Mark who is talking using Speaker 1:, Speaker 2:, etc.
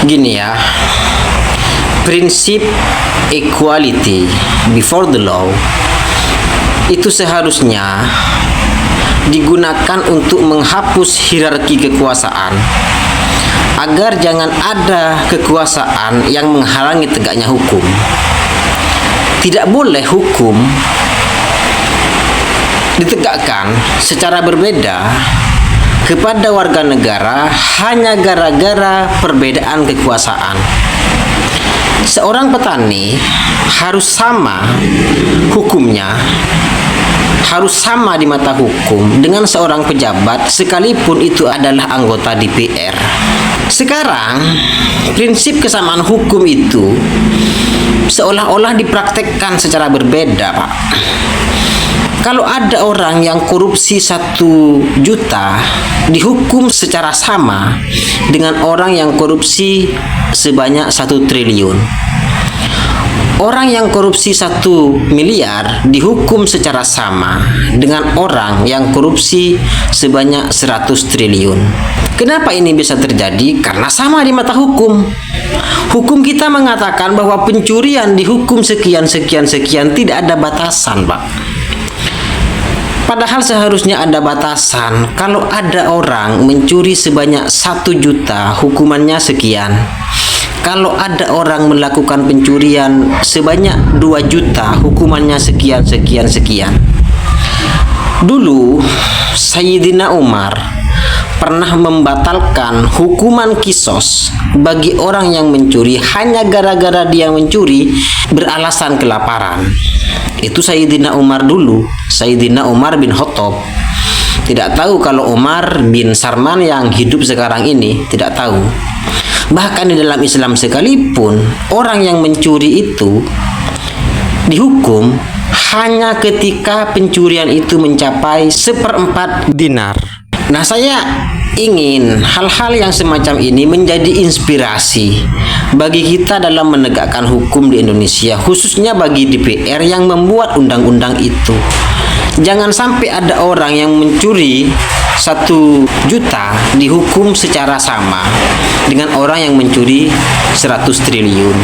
Speaker 1: Gini ya, prinsip equality before the law itu seharusnya digunakan untuk menghapus hierarki kekuasaan agar jangan ada kekuasaan yang menghalangi tegaknya hukum. Tidak boleh hukum ditegakkan secara berbeda kepada warga negara hanya gara-gara perbedaan kekuasaan. Seorang petani harus sama hukumnya, harus sama di mata hukum dengan seorang pejabat sekalipun itu adalah anggota DPR. Sekarang, prinsip kesamaan hukum itu seolah-olah dipraktekkan secara berbeda, Pak. Kalau ada orang yang korupsi 1 juta dihukum secara sama dengan orang yang korupsi sebanyak 1 triliun. Orang yang korupsi 1 miliar dihukum secara sama dengan orang yang korupsi sebanyak 100 triliun. Kenapa ini bisa terjadi? Karena sama di mata hukum. Hukum kita mengatakan bahwa pencurian dihukum sekian, tidak ada batasan, Pak. Padahal seharusnya ada batasan. Kalau ada orang mencuri sebanyak 1 juta, hukumannya sekian. Kalau ada orang melakukan pencurian sebanyak 2 juta, hukumannya sekian. Dulu, Sayyidina Umar pernah membatalkan hukuman kisos bagi orang yang mencuri hanya gara-gara dia mencuri beralasan kelaparan. Itu Sayyidina Umar dulu, Sayyidina Umar bin Khattab. Tidak tahu kalau Umar bin Sarman yang hidup sekarang ini, tidak tahu. Bahkan di dalam Islam sekalipun, orang yang mencuri itu dihukum hanya ketika pencurian itu mencapai 1/4 dinar. Nah, saya ingin hal-hal yang semacam ini menjadi inspirasi bagi kita dalam menegakkan hukum di Indonesia, khususnya bagi DPR yang membuat undang-undang itu. Jangan sampai ada orang yang mencuri 1 juta dihukum secara sama dengan orang yang mencuri 100 triliun.